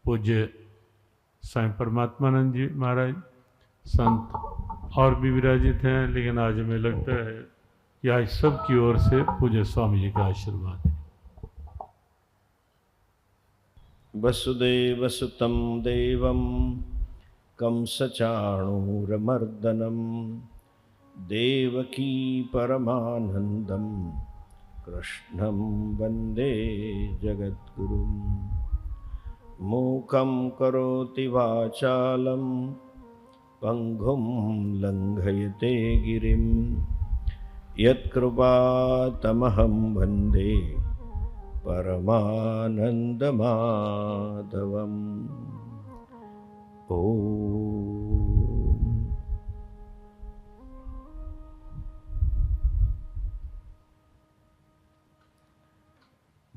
पूज्य साईं परमात्मानंद जी महाराज संत और भी विराजित हैं, लेकिन आज हमें लगता है कि आज सबकी ओर से पूज्य स्वामी जी का आशीर्वाद है। वसुदेव सुतं देवं कंसचाणूरमर्दनं देवकी परमानंदं कृष्णं वंदे जगद्गुरुं। मूकं करोति वाचालं पंगुं लंघयते गिरिं यत्कृपातमहं वन्दे परमानंदमाधवम्। ओम।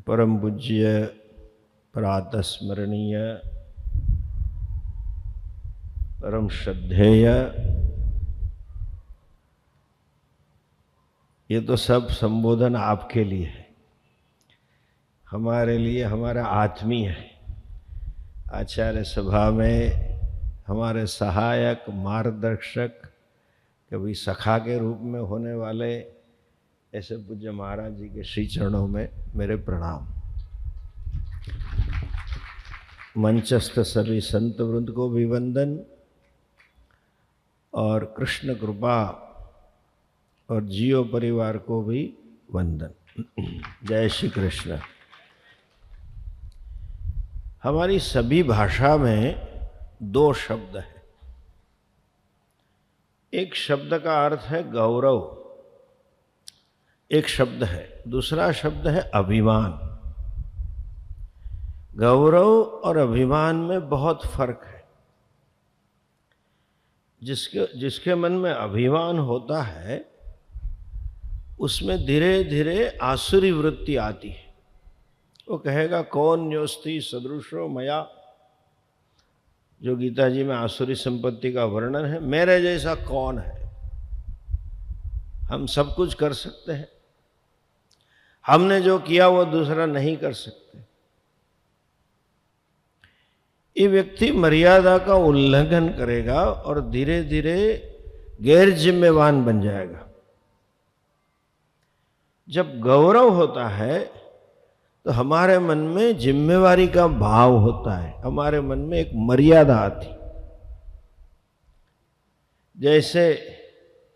परम पूज्य प्रातः स्मरणीय परम श्रद्धेय, ये तो सब संबोधन आपके लिए है, हमारे लिए हमारा आत्मीय है। आचार्य सभा में हमारे सहायक मार्गदर्शक, कभी सखा के रूप में होने वाले ऐसे पूज्य महाराज जी के श्री चरणों में मेरे प्रणाम। मंचस्थ सभी संत वृंद को भी वंदन और कृष्ण कृपा और जियो परिवार को भी वंदन। जय श्री कृष्ण। हमारी सभी भाषा में दो शब्द हैं। एक शब्द का अर्थ है गौरव, एक शब्द है, दूसरा शब्द है अभिमान। गौरव और अभिमान में बहुत फर्क है। जिसके मन में अभिमान होता है उसमें धीरे धीरे आसुरी वृत्ति आती है। वो कहेगा कौन न्योस्ति सदृशो मया, जो गीता जी में आसुरी संपत्ति का वर्णन है। मेरे जैसा कौन है, हम सब कुछ कर सकते हैं, हमने जो किया वो दूसरा नहीं कर सकते। ये व्यक्ति मर्यादा का उल्लंघन करेगा और धीरे धीरे गैर जिम्मेवान बन जाएगा। जब गौरव होता है तो हमारे मन में जिम्मेवारी का भाव होता है, हमारे मन में एक मर्यादा आती। जैसे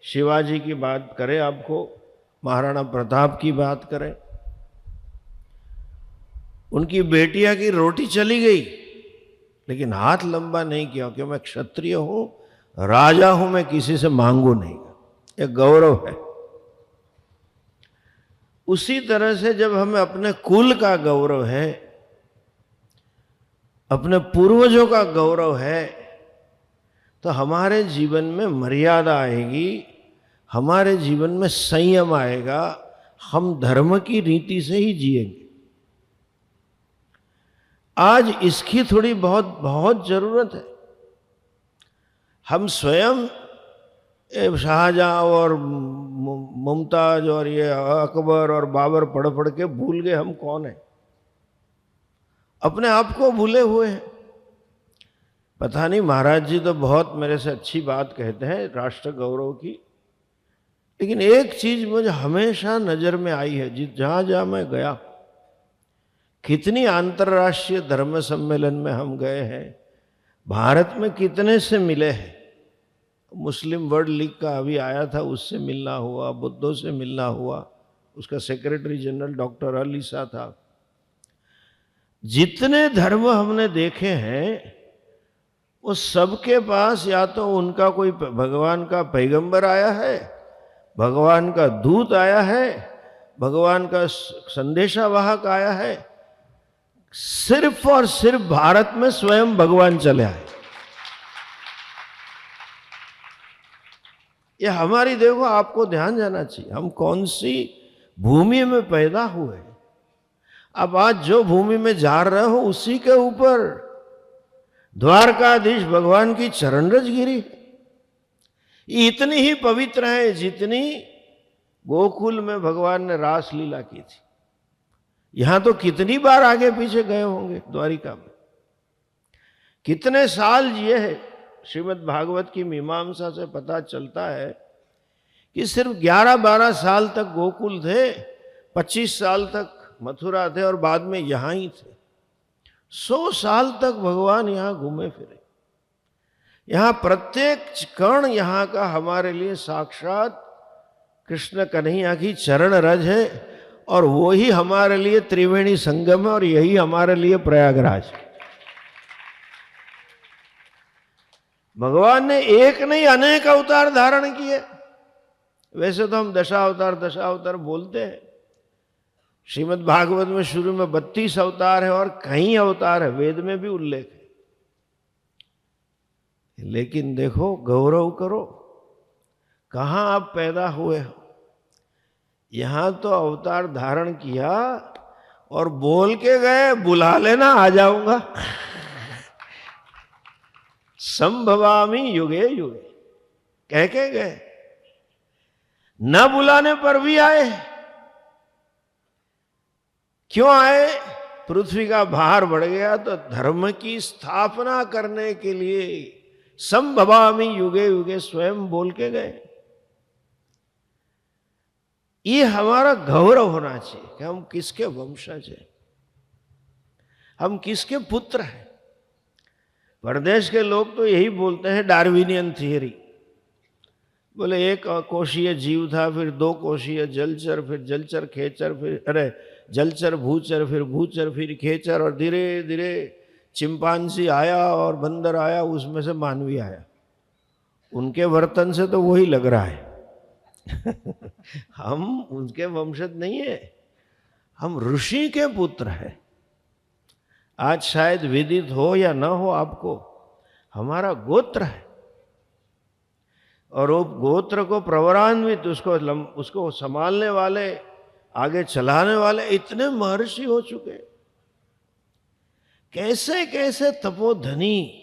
शिवाजी की बात करें, आपको महाराणा प्रताप की बात करें, उनकी बेटिया की रोटी चली गई लेकिन हाथ लंबा नहीं किया कि मैं क्षत्रिय हूं, राजा हूं, मैं किसी से मांगू नहीं। एक गौरव है। उसी तरह से जब हमें अपने कुल का गौरव है, अपने पूर्वजों का गौरव है, तो हमारे जीवन में मर्यादा आएगी, हमारे जीवन में संयम आएगा, हम धर्म की रीति से ही जिएंगे। आज इसकी थोड़ी बहुत जरूरत है। हम स्वयं शाहजहां और मुमताज और ये अकबर और बाबर पढ़ पढ़ के भूल गए हम कौन है, अपने आप को भूले हुए हैं। पता नहीं, महाराज जी तो बहुत मेरे से अच्छी बात कहते हैं राष्ट्र गौरव की, लेकिन एक चीज मुझे हमेशा नजर में आई है, जहां जहां मैं गया, कितनी अंतर्राष्ट्रीय धर्म सम्मेलन में हम गए हैं, भारत में कितने से मिले हैं। मुस्लिम वर्ल्ड लीग का अभी आया था, उससे मिलना हुआ, बुद्धों से मिलना हुआ, उसका सेक्रेटरी जनरल डॉक्टर अलीसा था। जितने धर्म हमने देखे हैं वो सबके पास या तो उनका कोई भगवान का पैगंबर आया है, भगवान का दूत आया है, भगवान का संदेशावाहक आया है। सिर्फ और सिर्फ भारत में स्वयं भगवान चले आए। ये हमारी, देखो आपको ध्यान जाना चाहिए, हम कौन सी भूमि में पैदा हुए। अब आज जो भूमि में जा रहे हो उसी के ऊपर द्वारकाधीश भगवान की चरणरज गिरी है। इतनी ही पवित्र है जितनी गोकुल में भगवान ने रास लीला की थी। यहां तो कितनी बार आगे पीछे गए होंगे द्वारिका में। कितने साल जिए हैं। श्रीमद् भागवत की मीमांसा से पता चलता है कि सिर्फ 11-12 साल तक गोकुल थे, 25 साल तक मथुरा थे और बाद में यहां ही थे। 100 साल तक भगवान यहां घूमे फिरे। यहां प्रत्येक कण यहां का हमारे लिए साक्षात कृष्ण कन्हैया की चरण रज है, और वो ही हमारे लिए त्रिवेणी संगम है, और यही हमारे लिए प्रयागराज है। भगवान ने एक नहीं अनेक अवतार धारण किए। वैसे तो हम दशावतार बोलते हैं। श्रीमद् भागवत में शुरू में 32 अवतार है और कई अवतार है, वेद में भी उल्लेख है। लेकिन देखो, गौरव करो, कहां आप पैदा हुए हो। यहां तो अवतार धारण किया और बोल के गए, बुला लेना आ जाऊंगा। संभवामि युगे युगे कह के गए, न बुलाने पर भी आए। क्यों आए? पृथ्वी का भार बढ़ गया तो धर्म की स्थापना करने के लिए संभवामि युगे युगे स्वयं बोल के गए। ये हमारा गौरव होना चाहिए कि हम किसके वंशज हैं, हम किसके पुत्र हैं। परदेश के लोग तो यही बोलते हैं, डार्विनियन थियरी। बोले एक कोशीय जीव था, फिर 2 कोशीय जलचर, फिर जलचर खेचर, फिर जलचर भूचर, फिर भूचर, फिर खेचर, और धीरे धीरे चिंपांजी आया और बंदर आया, उसमें से मानवी आया। उनके वर्तन से तो वही लग रहा है। हम उनके वंशज नहीं है, हम ऋषि के पुत्र हैं। आज शायद विदित हो या ना हो आपको, हमारा गोत्र है, और वो गोत्र को प्रवरान्वित, उसको संभालने वाले, आगे चलाने वाले इतने महर्षि हो चुके। कैसे कैसे तपोधनी,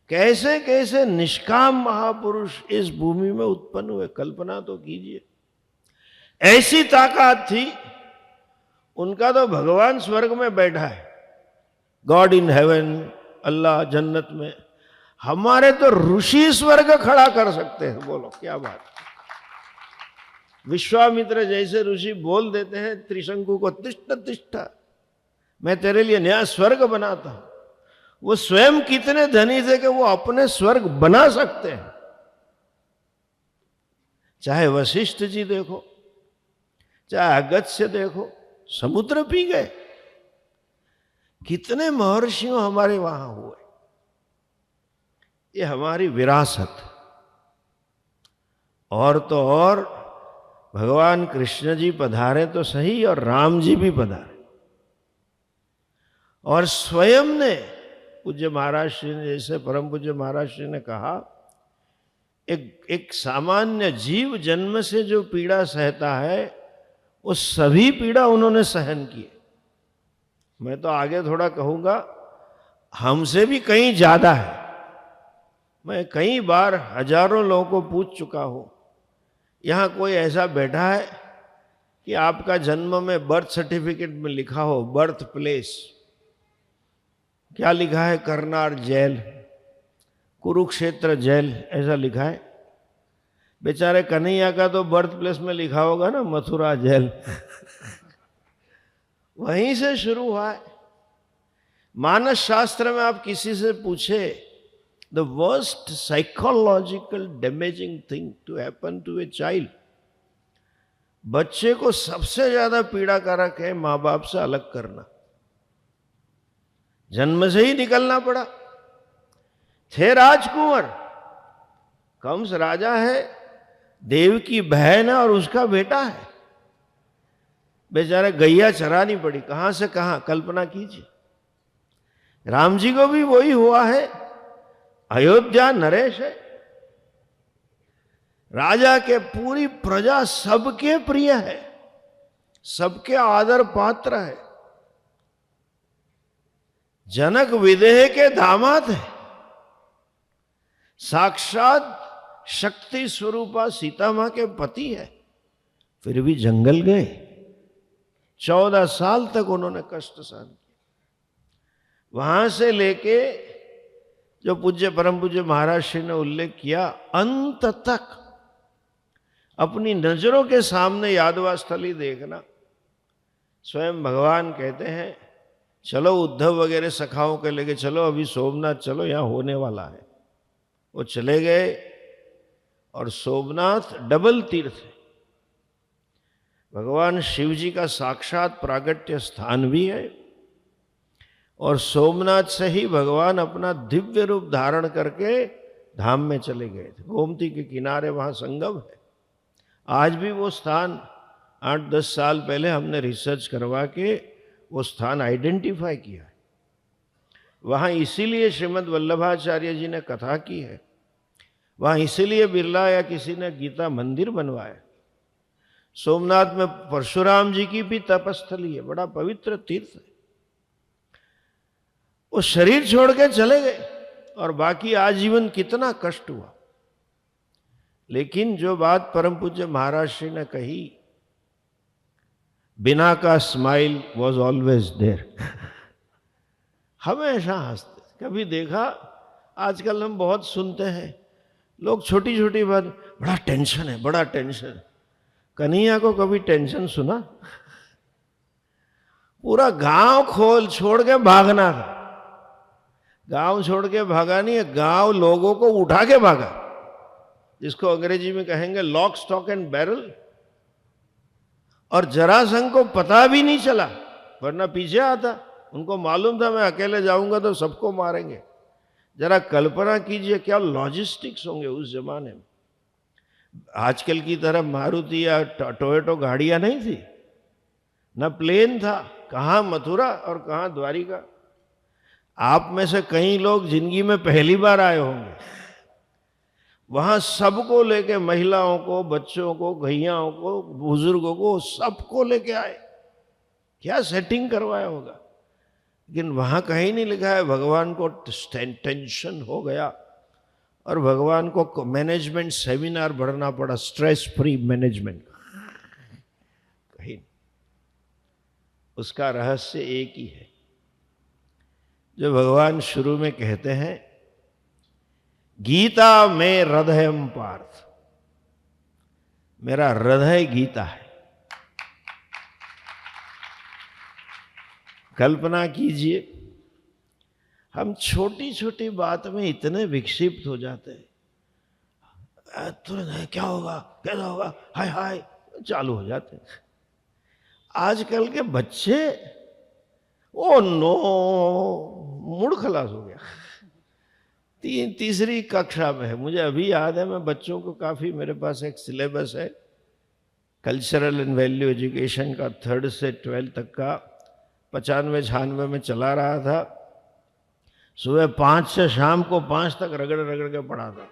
कैसे कैसे निष्काम महापुरुष इस भूमि में उत्पन्न हुए, कल्पना तो कीजिए। ऐसी ताकत थी, उनका तो भगवान स्वर्ग में बैठा है, गॉड इन हेवन, अल्लाह जन्नत में। हमारे तो ऋषि स्वर्ग खड़ा कर सकते हैं। बोलो क्या बात। विश्वामित्र जैसे ऋषि बोल देते हैं त्रिशंकु को, तिष्ठ तिष्ठ, मैं तेरे लिए नया स्वर्ग बनाता हूं। वो स्वयं कितने धनी थे कि वो अपने स्वर्ग बना सकते हैं। चाहे वशिष्ठ जी देखो, चाहे अगस्त्य देखो, समुद्र पी गए। कितने महर्षियों हमारे वहां हुए। ये हमारी विरासत। और तो और भगवान कृष्ण जी पधारे तो सही, और राम जी भी पधारे, और स्वयं ने, पूज्य महाराज श्री ने, जैसे परम पूज्य महाराज श्री ने कहा, एक सामान्य जीव जन्म से जो पीड़ा सहता है, वो सभी पीड़ा उन्होंने सहन की। मैं तो आगे थोड़ा कहूंगा, हमसे भी कहीं ज्यादा है। मैं कई बार हजारों लोगों को पूछ चुका हूं, यहां कोई ऐसा बैठा है कि आपका जन्म में बर्थ सर्टिफिकेट में लिखा हो बर्थ प्लेस, क्या लिखा है? करनाल जेल, कुरुक्षेत्र जेल, ऐसा लिखा है। बेचारे कन्हैया का तो बर्थ प्लेस में लिखा होगा ना, मथुरा जेल। वहीं से शुरू हुआ है। मानस शास्त्र में आप किसी से पूछे, the worst psychological damaging thing to happen to a child, बच्चे को सबसे ज्यादा पीड़ाकारक है मां बाप से अलग करना। जन्म से ही निकलना पड़ा। थे राजकुंवर, कंस राजा है, देव की बहन है और उसका बेटा है। बेचारा गैया चरानी पड़ी, कहां से कहां, कल्पना कीजिए। राम जी को भी वही हुआ है। अयोध्या नरेश है, राजा के पूरी प्रजा सबके प्रिय है, सबके आदर पात्र है। जनक विदेह के दामाद है, साक्षात शक्ति स्वरूपा सीता मां के पति है। फिर भी जंगल गए, 14 साल तक उन्होंने कष्ट सहन किया। वहां से लेके जो पूज्य परम पूज्य महाराज श्री ने उल्लेख किया, अंत तक अपनी नजरों के सामने यादवा स्थली देखना। स्वयं भगवान कहते हैं चलो उद्धव वगैरह सखाओं के लेके चलो, अभी सोमनाथ चलो, यहां होने वाला है। वो चले गए और सोमनाथ डबल तीर्थ है, भगवान शिव जी का साक्षात प्रागट्य स्थान भी है और सोमनाथ से ही भगवान अपना दिव्य रूप धारण करके धाम में चले गए थे। गोमती के किनारे वहां संगम है। आज भी वो स्थान 8-10 साल पहले हमने रिसर्च करवा के वो स्थान आइडेंटिफाई किया है। वहां इसीलिए श्रीमद् वल्लभाचार्य जी ने कथा की है, वहां इसीलिए बिरला या किसी ने गीता मंदिर बनवाया। सोमनाथ में परशुराम जी की भी तपस्थली है, बड़ा पवित्र तीर्थ है। वो शरीर छोड़ के चले गए और बाकी आजीवन कितना कष्ट हुआ। लेकिन जो बात परम पूज्य महाराज श्री ने कही, बिना का स्माइल वॉज ऑलवेज देयर, हमेशा हंसते। कभी देखा, आजकल हम बहुत सुनते हैं लोग छोटी छोटी बात, बड़ा टेंशन है, बड़ा टेंशन है। कन्हैया को कभी टेंशन सुना? पूरा गांव खोल छोड़ के भागना था। गांव छोड़ के भागा नहीं है, गांव लोगों को उठा के भागा, जिसको अंग्रेजी में कहेंगे लॉक स्टॉक एंड बैरल। और जरासंध को पता भी नहीं चला, वरना पीछे आता। उनको मालूम था मैं अकेले जाऊंगा तो सबको मारेंगे। जरा कल्पना कीजिए क्या लॉजिस्टिक्स होंगे उस जमाने में। आजकल की तरह मारुति या टोयोटो गाड़ियां नहीं थी, न प्लेन था। कहाँ मथुरा और कहाँ द्वारिका। आप में से कई लोग जिंदगी में पहली बार आए होंगे। वहां सबको लेके, महिलाओं को, बच्चों को, गैयाओं को, बुजुर्गों को, सबको लेके आए। क्या सेटिंग करवाया होगा। लेकिन वहां कहीं नहीं लिखा है भगवान को टेंशन हो गया और भगवान को मैनेजमेंट सेमिनार भरना पड़ा, स्ट्रेस फ्री मैनेजमेंट। कहीं उसका रहस्य एक ही है, जो भगवान शुरू में कहते हैं, गीता में हृदयम पार्थ, मेरा हृदय गीता है। कल्पना कीजिए, हम छोटी छोटी बात में इतने विक्षिप्त हो जाते हैं, तुरंत क्या होगा, कैसा होगा, हाय हाय चालू हो जाते हैं। आजकल के बच्चे, ओ नो, मूड खलास हो गया। तीसरी कक्षा में है, मुझे अभी याद है। मैं बच्चों को काफ़ी, मेरे पास एक सिलेबस है कल्चरल एंड वैल्यू एजुकेशन का, 3rd से 12th तक का, 95-96 में चला रहा था। सुबह 5 से शाम को 5 तक रगड़ रगड़ के पढ़ा था।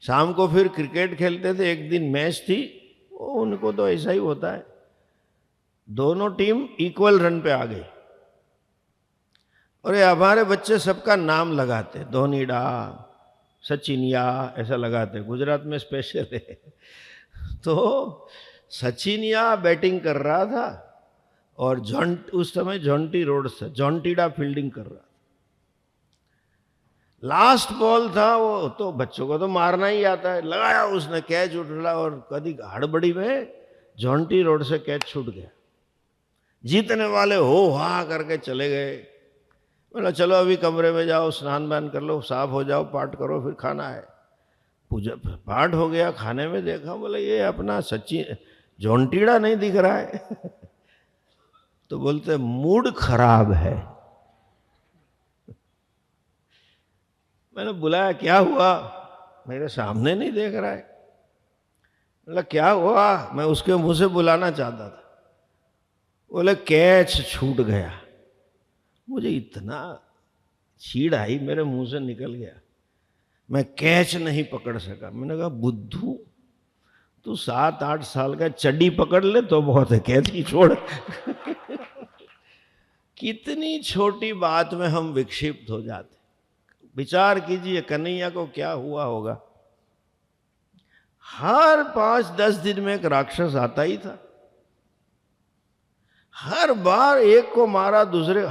शाम को फिर क्रिकेट खेलते थे। एक दिन मैच थी, उनको तो ऐसा ही होता है, दोनों टीम इक्वल रन पे आ गई और ये हमारे बच्चे सबका नाम लगाते, धोनीडा, सचिनिया ऐसा लगाते। गुजरात में स्पेशल है। तो सचिनिया बैटिंग कर रहा था और उस समय जॉन्टी रोड्स था, जॉन्टीडा फील्डिंग कर रहा था। लास्ट बॉल था, वो तो बच्चों को तो मारना ही आता है, लगाया उसने, कैच उठा और कभी हड़बड़ी में जॉन्टी रोड से कैच छूट गया। जीतने वाले हो हा करके चले गए। बोला चलो अभी कमरे में जाओ, स्नान वान कर लो, साफ हो जाओ, पाठ करो, फिर खाना है। पूजा पाठ हो गया, खाने में देखा, बोले ये अपना सचिन जॉन्टीडा नहीं दिख रहा है। तो बोलते मूड खराब है। मैंने बुलाया, क्या हुआ? मेरे सामने नहीं देख रहा है। बोला क्या हुआ? मैं उसके मुंह से बुलाना चाहता था। बोले कैच छूट गया। मुझे इतना छीड़ आई, मेरे मुंह से निकल गया, मैं कैच नहीं पकड़ सका। मैंने कहा बुद्धू, तू 7-8 साल का, चड्डी पकड़ ले तो बहुत है, कैच की छोड़। कितनी छोटी बात में हम विक्षिप्त हो जाते। विचार कीजिए कन्हैया को क्या हुआ होगा। हर 5-10 दिन में एक राक्षस आता ही था। हर बार एक को मारा, दूसरे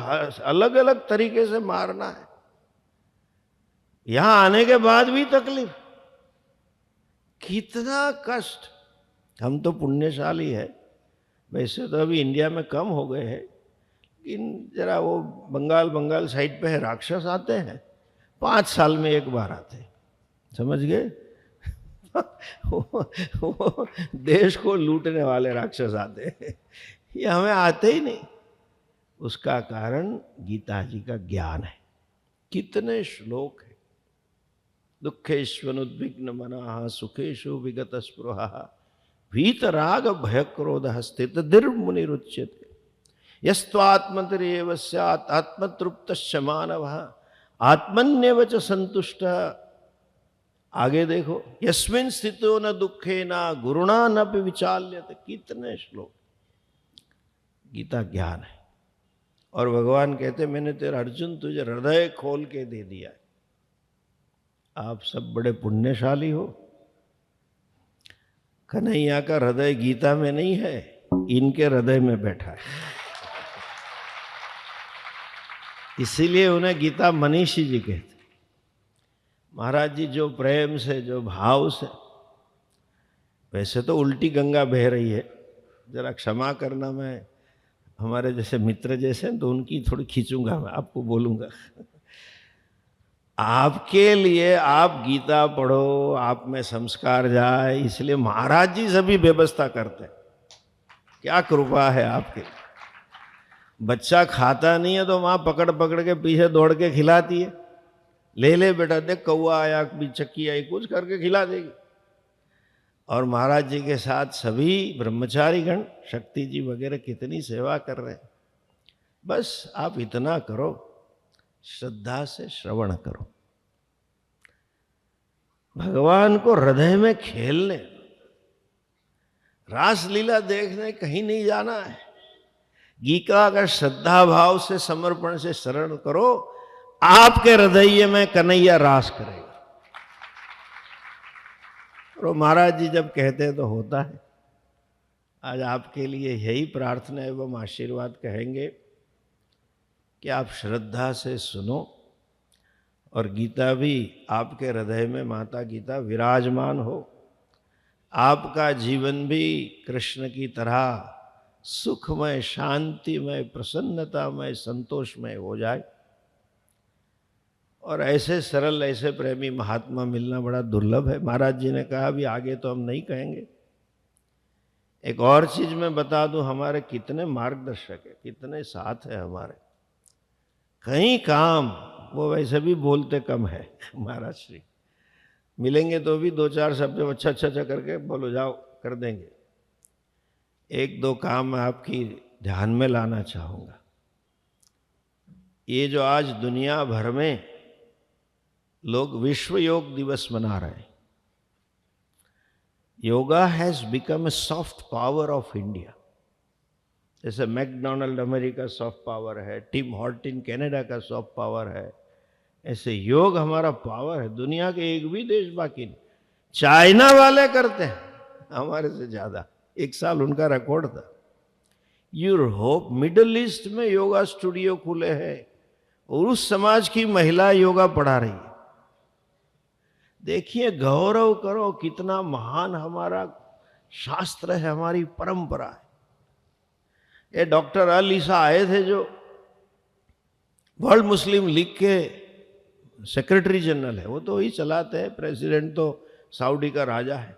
अलग अलग तरीके से मारना है। यहां आने के बाद भी तकलीफ, कितना कष्ट। हम तो पुण्यशाली है, वैसे तो अभी इंडिया में कम हो गए हैं, लेकिन जरा वो बंगाल साइड पे है, राक्षस आते हैं 5 साल में एक बार आते हैं, समझ गए? वो देश को लूटने वाले राक्षस आते हैं, ये हमें आते ही नहीं। उसका कारण गीता जी का ज्ञान है। कितने श्लोक है, दुखेष्वनुद्विग्न मनः सुखेषु विगत स्पृहा वीतराग भय क्रोध स्थित निर्मुनिरुच्यते यस्त्वात्मतिरेव स्यात् आत्मतृप्तश्च मानवः आत्मन्येव च संतुष्टः। आगे देखो, यस्मिन् स्थितो न दुखे न गुरुणा न विचाल्यते। कितने श्लोक, गीता ज्ञान है। और भगवान कहते मैंने तेरा अर्जुन तुझे हृदय खोल के दे दिया है। आप सब बड़े पुण्यशाली हो। कन्हैया का हृदय गीता में नहीं है, इनके हृदय में बैठा है, इसीलिए उन्हें गीता मनीषी जी कहते। महाराज जी जो प्रेम से, जो भाव से, वैसे तो उल्टी गंगा बह रही है, जरा क्षमा करना, मैं हमारे जैसे मित्र जैसे तो उनकी थोड़ी खींचूंगा, मैं आपको बोलूंगा। आपके लिए आप गीता पढ़ो, आप में संस्कार जाए, इसलिए महाराज जी सभी व्यवस्था करते हैं। क्या कृपा है आपके। बच्चा खाता नहीं है तो माँ पकड़ पकड़ के पीछे दौड़ के खिलाती है, ले ले बेटा देख कौआ आया, चक्की आई, कुछ करके खिला देगी। और महाराज जी के साथ सभी ब्रह्मचारी गण, शक्ति जी वगैरह कितनी सेवा कर रहे हैं। बस आप इतना करो, श्रद्धा से श्रवण करो, भगवान को हृदय में खेलने, रासलीला देखने कहीं नहीं जाना है। गीता का श्रद्धा भाव से, समर्पण से शरण करो, आपके हृदय में कन्हैया रास करेगा। और महाराज जी जब कहते हैं तो होता है। आज आपके लिए यही प्रार्थना एवं आशीर्वाद कहेंगे कि आप श्रद्धा से सुनो, और गीता भी आपके हृदय में माता गीता विराजमान हो, आपका जीवन भी कृष्ण की तरह सुखमय, शांतिमय, प्रसन्नतामय, संतोषमय हो जाए। और ऐसे सरल, ऐसे प्रेमी महात्मा मिलना बड़ा दुर्लभ है। महाराज जी ने कहा, अभी आगे तो हम नहीं कहेंगे। एक और चीज मैं बता दूं, हमारे कितने मार्गदर्शक है, कितने साथ है हमारे। कहीं काम वो वैसे भी बोलते कम है, महाराज श्री मिलेंगे तो भी 2-4 शब्द अच्छा अच्छा अच्छा करके बोलो जाओ कर देंगे। 1-2 काम मैं आपकी ध्यान में लाना चाहूँगा। ये जो आज दुनिया भर में लोग विश्व योग दिवस मना रहे हैं, yoga has become a soft power of India. जैसे मैकडोनल्ड अमेरिका सॉफ्ट पावर है, टिम हॉर्टन कनाडा का सॉफ्ट पावर है, ऐसे योग हमारा पावर है। दुनिया के एक भी देश बाकी नहीं। चाइना वाले करते हैं हमारे से ज्यादा, 1 साल उनका रिकॉर्ड था। यूरोप, मिडिल ईस्ट में योगा स्टूडियो खुले हैं और उस समाज की महिला योगा पढ़ा रही है। देखिए, गौरव करो, कितना महान हमारा शास्त्र है, हमारी परंपरा है। ये डॉक्टर अलीसा आए थे जो वर्ल्ड मुस्लिम लीग के सेक्रेटरी जनरल है, वो तो वही चलाते हैं, प्रेसिडेंट तो सऊदी का राजा है।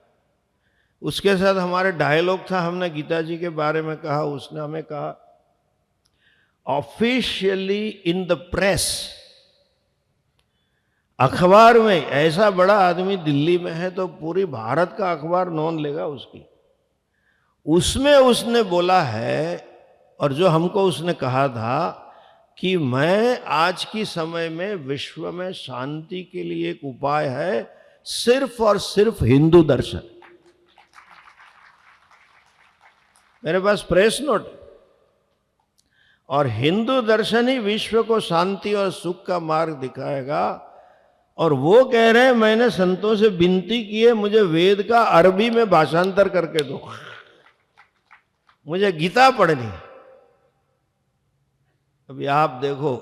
उसके साथ हमारे डायलॉग था, हमने गीता जी के बारे में कहा, उसने हमें कहा ऑफिशियली इन द प्रेस, अखबार में, ऐसा बड़ा आदमी दिल्ली में है तो पूरी भारत का अखबार नोंद लेगा उसकी। उसमें उसने बोला है, और जो हमको उसने कहा था कि मैं आज की समय में विश्व में शांति के लिए एक उपाय है, सिर्फ और सिर्फ हिंदू दर्शन। मेरे पास प्रेस नोट, और हिंदू दर्शन ही विश्व को शांति और सुख का मार्ग दिखाएगा। और वो कह रहे हैं, मैंने संतों से विनती की है, मुझे वेद का अरबी में भाषांतर करके दो, मुझे गीता पढ़नी है। अभी आप देखो,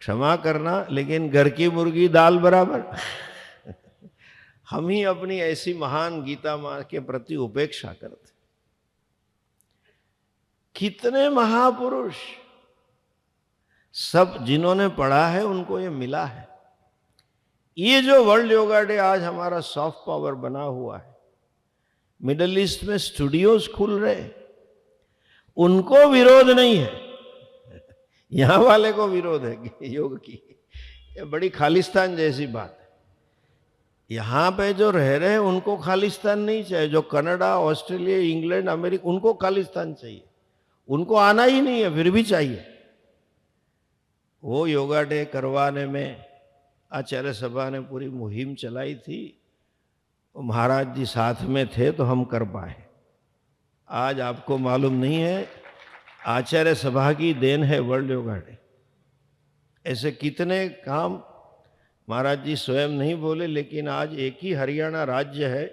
क्षमा करना, लेकिन घर की मुर्गी दाल बराबर। हम ही अपनी ऐसी महान गीता मां के प्रति उपेक्षा करते। कितने महापुरुष, सब जिन्होंने पढ़ा है उनको ये मिला है। ये जो वर्ल्ड योगा डे आज हमारा सॉफ्ट पावर बना हुआ है, मिडिल ईस्ट में स्टूडियोज खुल रहे, उनको विरोध नहीं है, यहां वाले को विरोध है योग की। ये बड़ी खालिस्तान जैसी बात है। यहां पे जो रह रहे हैं उनको खालिस्तान नहीं चाहिए, जो कनाडा, ऑस्ट्रेलिया, इंग्लैंड, अमेरिका, उनको खालिस्तान चाहिए। उनको आना ही नहीं है, फिर भी चाहिए। वो योगा डे करवाने में आचार्य सभा ने पूरी मुहिम चलाई थी, महाराज जी साथ में थे तो हम कर पाए। आज आपको मालूम नहीं है, आचार्य सभा की देन है वर्ल्ड योगा डे। ऐसे कितने काम महाराज जी स्वयं नहीं बोले, लेकिन आज एक ही हरियाणा राज्य है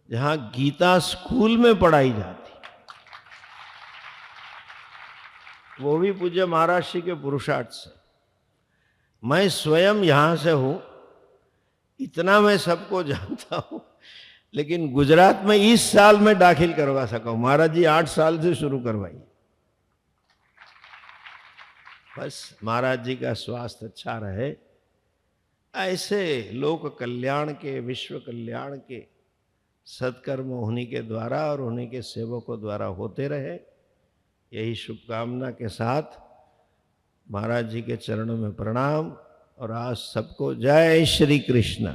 जहां गीता स्कूल में पढ़ाई जाती, वो भी पूज्य महाराज श्री के पुरुषार्थ से। मैं स्वयं यहां से हूं, इतना मैं सबको जानता हूं, लेकिन गुजरात में इस साल में दाखिल करवा सका हूं। महाराज जी 8 साल से शुरू करवाई। बस महाराज जी का स्वास्थ्य अच्छा रहे, ऐसे लोक कल्याण के, विश्व कल्याण के सत्कर्म उन्हीं के द्वारा और उन्हीं के सेवकों द्वारा होते रहे। यही शुभकामना के साथ महाराज जी के चरणों में प्रणाम, और आज सबको जय श्री कृष्ण।